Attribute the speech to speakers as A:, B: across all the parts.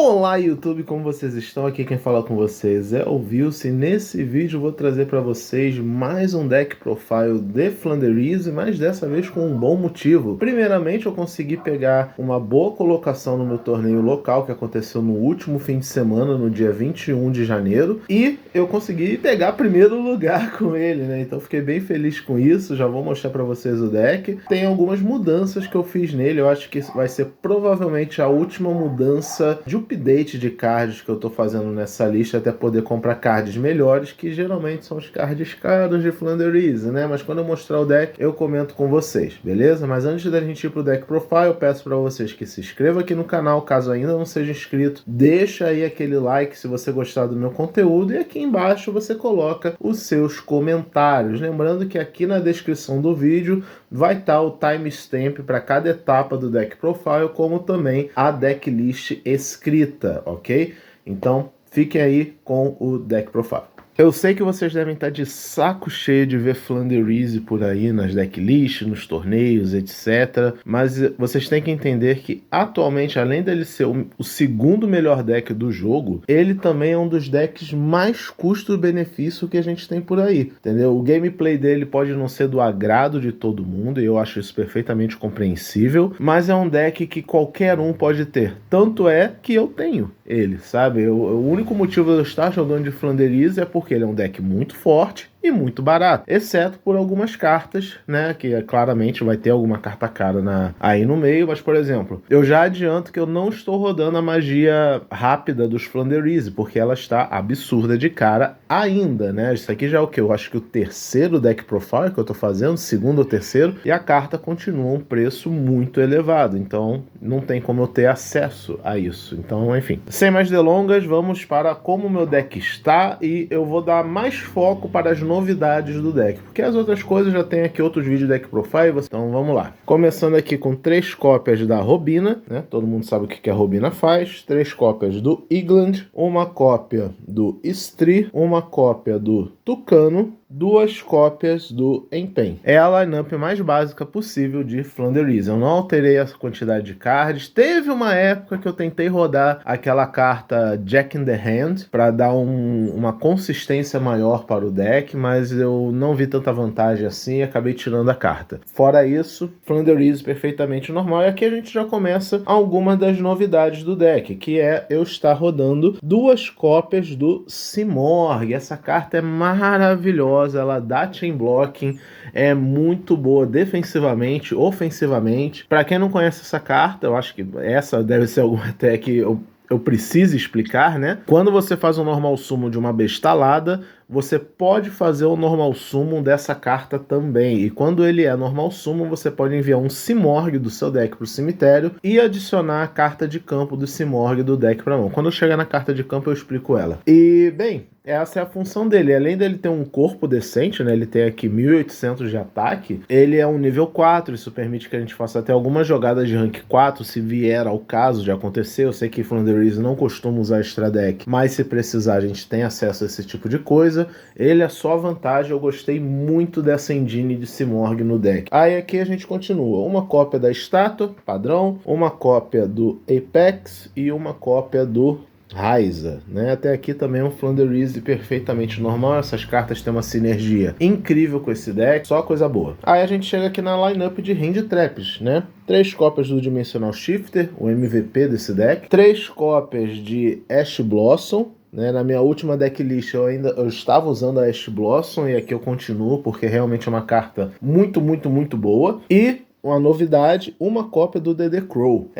A: Olá YouTube, como vocês estão? Aqui quem fala com vocês é o Vilse. Nesse vídeo vou trazer para vocês mais um deck profile de Flanderize, mas dessa vez com um bom motivo. Primeiramente eu consegui pegar uma boa colocação no meu torneio local que aconteceu no último fim de semana, no dia 21 de janeiro, e eu consegui pegar primeiro lugar com ele, né? Então fiquei bem feliz com isso, já vou mostrar para vocês o deck. Tem algumas mudanças que eu fiz nele, eu acho que vai ser provavelmente a última mudança de update de cards que eu tô fazendo nessa lista, até poder comprar cards melhores, que geralmente são os cards caros de Flanderize, né? Mas quando eu mostrar o deck, eu comento com vocês, beleza? Mas antes da gente ir pro deck profile, eu peço para vocês que se inscrevam aqui no canal, caso ainda não seja inscrito, deixa aí aquele like se você gostar do meu conteúdo, e aqui embaixo você coloca os seus comentários. Lembrando que aqui na descrição do vídeo vai estar o timestamp para cada etapa do deck profile, como também a decklist escrita, ok? Então fiquem aí com o deck profile. Eu sei que vocês devem estar de saco cheio de ver Flanderize por aí nas decklists, nos torneios, etc. Mas vocês têm que entender que atualmente, além dele ser o segundo melhor deck do jogo, ele também é um dos decks mais custo-benefício que a gente tem por aí, entendeu? O gameplay dele pode não ser do agrado de todo mundo, e eu acho isso perfeitamente compreensível, mas é um deck que qualquer um pode ter. Tanto é que eu tenho ele, sabe? O único motivo de eu estar jogando de Flanderize é porque ele é um deck muito forte e muito barato, exceto por algumas cartas, né, que claramente vai ter alguma carta cara aí no meio, mas por exemplo, eu já adianto que eu não estou rodando a magia rápida dos Flanderize, porque ela está absurda de cara ainda, né? Isso aqui já é o que? Eu acho que o terceiro deck profile que eu tô fazendo, segundo ou terceiro, e a carta continua um preço muito elevado, então não tem como eu ter acesso a isso. Então, enfim, sem mais delongas, vamos para como o meu deck está, e eu vou dar mais foco para as novidades do deck, porque as outras coisas já tem aqui outros vídeos de deck profile, então vamos lá. Começando aqui com 3 cópias da Robina, né? Todo mundo sabe o que a Robina faz. 3 cópias do Igland, uma cópia do Stri, uma cópia do Tucano, 2 cópias do Empen. É a lineup mais básica possível de Flanderize. Eu não alterei a quantidade de cards. Teve uma época que eu tentei rodar aquela carta Jack in the Hand para dar uma consistência maior para o deck, mas eu não vi tanta vantagem assim e acabei tirando a carta. Fora isso, Flanderize perfeitamente normal. E aqui a gente já começa algumas das novidades do deck, que é eu estar rodando 2 cópias do Simorgh. Essa carta é maravilhosa. Ela dá chain blocking, é muito boa defensivamente, ofensivamente. Para quem não conhece essa carta, eu acho que essa deve ser alguma até que eu preciso explicar, né? Quando você faz um normal summon de uma bestalada, você pode fazer o normal summon dessa carta também. E quando ele é normal summon, você pode enviar um Simorgh do seu deck para o cemitério e adicionar a carta de campo do Simorgh do deck para mão. Quando eu chegar na carta de campo, eu explico ela. E, bem, essa é a função dele. Além dele ter um corpo decente, né? Ele tem aqui 1800 de ataque. Ele é um nível 4, isso permite que a gente faça até algumas jogadas de rank 4, se vier ao caso de acontecer. Eu sei que Flanderize não costuma usar extra deck, mas se precisar a gente tem acesso a esse tipo de coisa. Ele é só vantagem, eu gostei muito dessa engine de Simorgh no deck. Aí aqui a gente continua. Uma cópia da estátua, padrão, uma cópia do Apex e uma cópia do Raiza, né? Até aqui também é um Flanderize perfeitamente normal. Essas cartas têm uma sinergia incrível com esse deck, só coisa boa. Aí a gente chega aqui na lineup de Hand Traps, né? 3 cópias do Dimensional Shifter, o MVP desse deck. 3 cópias de Ash Blossom, né? Na minha última decklist eu estava usando a Ash Blossom, e aqui eu continuo porque realmente é uma carta muito, muito, muito boa. E uma novidade, uma cópia do DD Crow.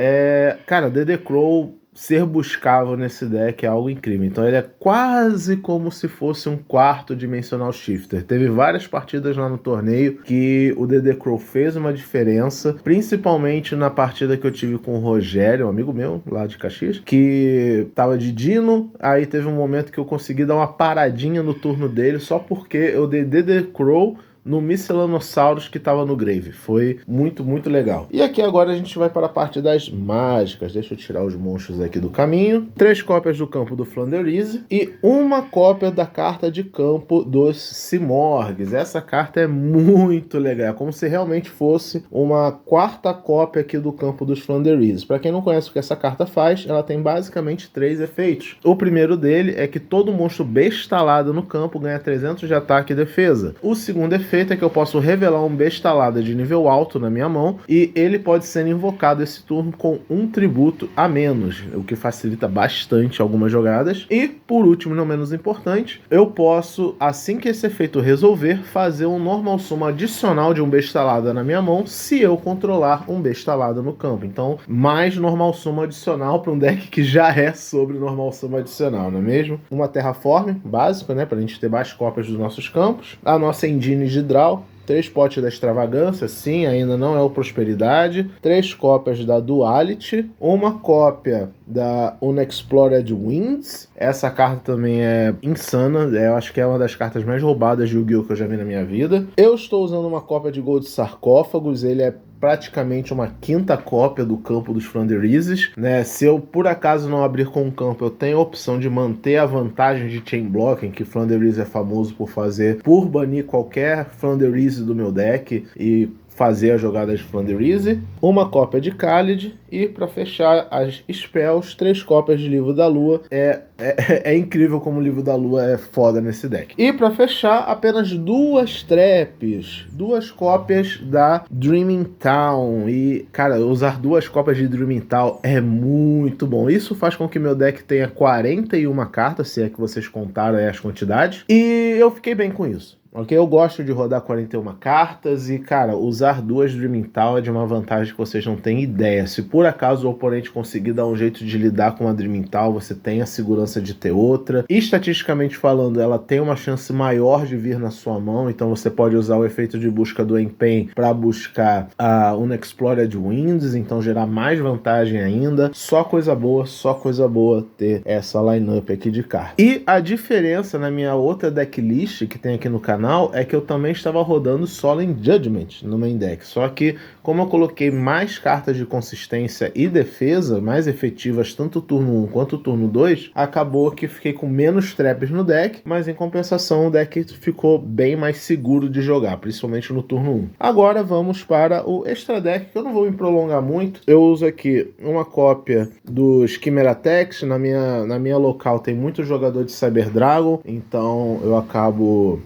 A: Cara, DD Crow ser buscável nesse deck é algo incrível. Então ele é quase como se fosse um quarto Dimensional Shifter. Teve várias partidas lá no torneio que o DD Crow fez uma diferença, principalmente na partida que eu tive com o Rogério, um amigo meu lá de Caxias, que tava de Dino. Aí teve um momento que eu consegui dar uma paradinha no turno dele só porque eu dei DD Crow no Miscellaneosaurus que estava no Grave. Foi muito, muito legal. E aqui agora a gente vai para a parte das mágicas. Deixa eu tirar os monstros aqui do caminho. 3 cópias do campo do Flanderize e uma cópia da carta de campo dos Simorgues. Essa carta é muito legal, é como se realmente fosse uma quarta cópia aqui do campo dos Flanderize. Para quem não conhece o que essa carta faz, ela tem basicamente 3 efeitos. O primeiro dele é que todo monstro bestalado no campo ganha 300 de ataque e defesa. O segundo efeito é que eu posso revelar um bestalada de nível alto na minha mão e ele pode ser invocado esse turno com um tributo a menos, o que facilita bastante algumas jogadas. E, por último, não menos importante, eu posso, assim que esse efeito resolver, fazer um normal summon adicional de um bestalada na minha mão se eu controlar um bestalada no campo. Então, mais normal summon adicional para um deck que já é sobre normal summon adicional, não é mesmo? Uma Terraform básica, né, para a gente ter mais cópias dos nossos campos. A nossa engine de draw. 3 potes da Extravagância, sim, ainda não é o Prosperidade. 3 cópias da Duality. Uma cópia da Unexplored Winds. Essa carta também é insana. Eu acho que é uma das cartas mais roubadas de Yu-Gi-Oh! Que eu já vi na minha vida. Eu estou usando uma cópia de Gold Sarcófagos. Ele é praticamente uma quinta cópia do campo dos Flanderizes, né? Se eu por acaso não abrir com o campo, eu tenho a opção de manter a vantagem de Chain Blocking, que Flanderize é famoso por fazer, por banir qualquer Flanderize do meu deck e fazer a jogada de Flanderize, uma cópia de Khalid e, para fechar as spells, 3 cópias de Livro da Lua. É incrível como o Livro da Lua é foda nesse deck. E para fechar, apenas 2 traps, 2 cópias da Dreaming Town. E, cara, usar 2 cópias de Dreaming Town é muito bom. Isso faz com que meu deck tenha 41 cartas, se é que vocês contaram aí as quantidades. E eu fiquei bem com isso. Ok, eu gosto de rodar 41 cartas e, cara, usar 2 Dreaming Town é de uma vantagem que vocês não têm ideia. Se por acaso o oponente conseguir dar um jeito de lidar com a Dreaming Town, você tem a segurança de ter outra. E, estatisticamente falando, ela tem uma chance maior de vir na sua mão, então você pode usar o efeito de busca do Empenho para buscar a Unexplored Winds, então gerar mais vantagem ainda. Só coisa boa ter essa lineup aqui de cartas. E a diferença na minha outra decklist que tem aqui no canal é que eu também estava rodando Solemn Judgment no main deck, só que como eu coloquei mais cartas de consistência e defesa, mais efetivas tanto o turno 1 quanto o turno 2, acabou que fiquei com menos traps no deck, mas em compensação o deck ficou bem mais seguro de jogar, principalmente no turno 1. Agora vamos para o extra deck, que eu não vou me prolongar muito. Eu uso aqui uma cópia dos Chimera Techs, na minha local tem muito jogador de Cyber Dragon, então eu acabo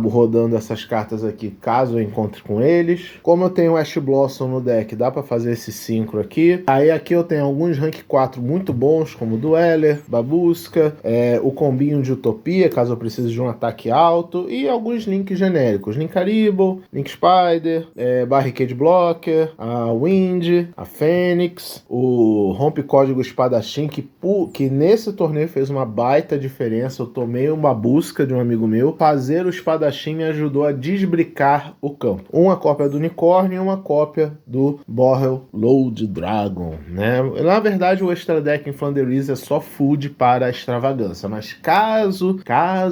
A: rodando essas cartas aqui caso eu encontre com eles. Como eu tenho Ash Blossom no deck, dá pra fazer esse synchro aqui. Aí aqui eu tenho alguns rank 4 muito bons, como Dueler, Babusca, o combinho de Utopia, caso eu precise de um ataque alto, e alguns links genéricos. Link Caribou, Link Spider, Barricade Blocker, a Wind, a Fênix, o Rompe Código Espadachim, que nesse torneio fez uma baita diferença. Eu tomei uma busca de um amigo meu, fazer o espadachim me ajudou a desbricar o campo. Uma cópia do Unicórnio e uma cópia do Borrel Load Dragon, né? Na verdade, o extra deck em Flanderize é só food para a extravagância, mas caso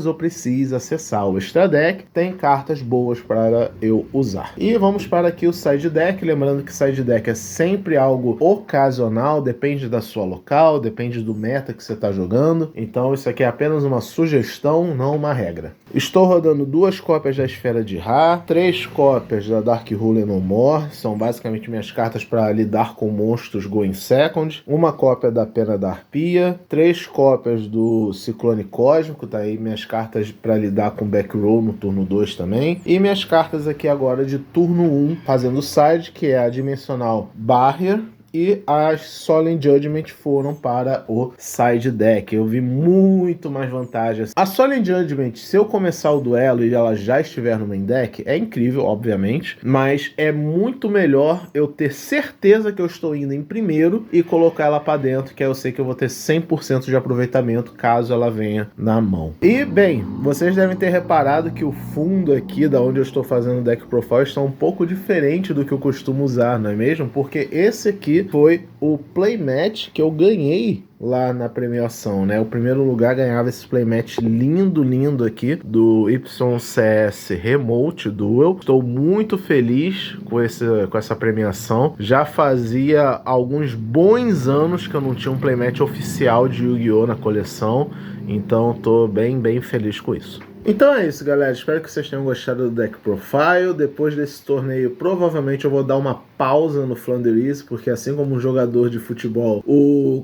A: eu precise acessar o extra deck, tem cartas boas para eu usar. E vamos para aqui o side deck, lembrando que side deck é sempre algo ocasional, depende da sua local, depende do meta que você está jogando, então isso aqui é apenas uma sugestão, não uma regra. Estou rodando 2 cópias da Esfera de Ra, 3 cópias da Dark Ruler No More, são basicamente minhas cartas para lidar com monstros Going Second, uma cópia da Pena da Arpia, 3 cópias do Ciclone Cósmico, tá aí minhas cartas para lidar com Back Row no turno 2 também, e minhas cartas aqui agora de turno 1, fazendo side, que é a Dimensional Barrier, e as Solemn Judgment foram para o side deck. Eu vi muito mais vantagens. A Solemn Judgment, se eu começar o duelo e ela já estiver no main deck, é incrível, obviamente, mas é muito melhor eu ter certeza que eu estou indo em primeiro e colocar ela para dentro, que aí eu sei que eu vou ter 100% de aproveitamento caso ela venha na mão. E, bem, vocês devem ter reparado que o fundo aqui, da onde eu estou fazendo o deck profile, está um pouco diferente do que eu costumo usar, não é mesmo? Porque esse aqui aqui foi o playmatch que eu ganhei lá na premiação, né? O primeiro lugar ganhava esse playmatch lindo, lindo aqui do YCS Remote Duel. Estou muito feliz com essa premiação. Já fazia alguns bons anos que eu não tinha um playmatch oficial de Yu-Gi-Oh! Na coleção, então estou bem feliz com isso. Então é isso, galera. Espero que vocês tenham gostado do Deck Profile. Depois desse torneio, provavelmente eu vou dar uma pausa no Flanders, porque assim como um jogador de futebol,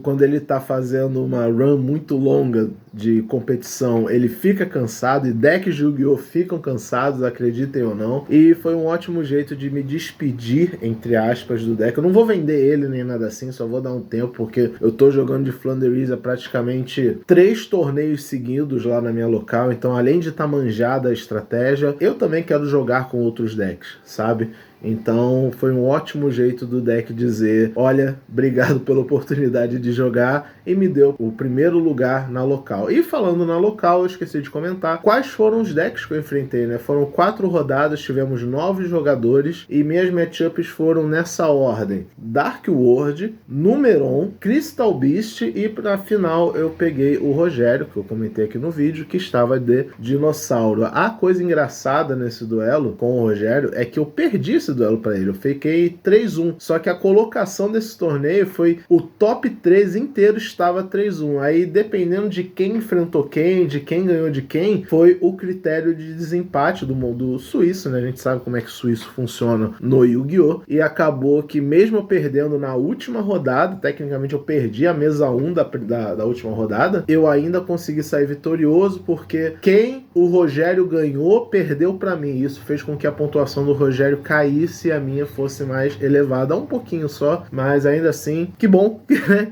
A: quando ele tá fazendo uma run muito longa de competição, ele fica cansado, e decks de Yu-Gi-Oh! Ficam cansados, acreditem ou não. E foi um ótimo jeito de me despedir, entre aspas, do deck. Eu não vou vender ele nem nada assim, só vou dar um tempo, porque eu tô jogando de Flanders há praticamente 3 torneios seguidos lá na minha local, então além de estar manjada a estratégia, eu também quero jogar com outros decks, sabe? Então foi um ótimo jeito do deck dizer: olha, obrigado pela oportunidade de jogar, e me deu o primeiro lugar na local. E falando na local, eu esqueci de comentar quais foram os decks que eu enfrentei, né? Foram 4 rodadas, tivemos 9 jogadores, e minhas matchups foram nessa ordem: Dark World, Numeron, Crystal Beast, e na final eu peguei o Rogério, que eu comentei aqui no vídeo, que estava de Dinossauro. A coisa engraçada nesse duelo com o Rogério é que eu perdi esse duelo para ele, eu fiquei 3-1, só que a colocação desse torneio foi o top 3 inteiro estava 3-1, aí dependendo de quem enfrentou quem, de quem ganhou de quem, foi o critério de desempate do modo suíço, né? A gente sabe como é que o suíço funciona no Yu-Gi-Oh! E acabou que mesmo eu perdendo na última rodada, tecnicamente eu perdi a mesa 1 da última rodada, eu ainda consegui sair vitorioso, porque quem o Rogério ganhou, perdeu para mim. Isso fez com que a pontuação do Rogério caísse e a minha fosse mais elevada, um pouquinho só, mas ainda assim, que bom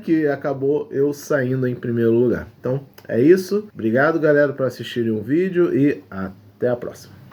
A: que acabou eu saindo em primeiro lugar. Então é isso, obrigado galera por assistirem o vídeo e até a próxima.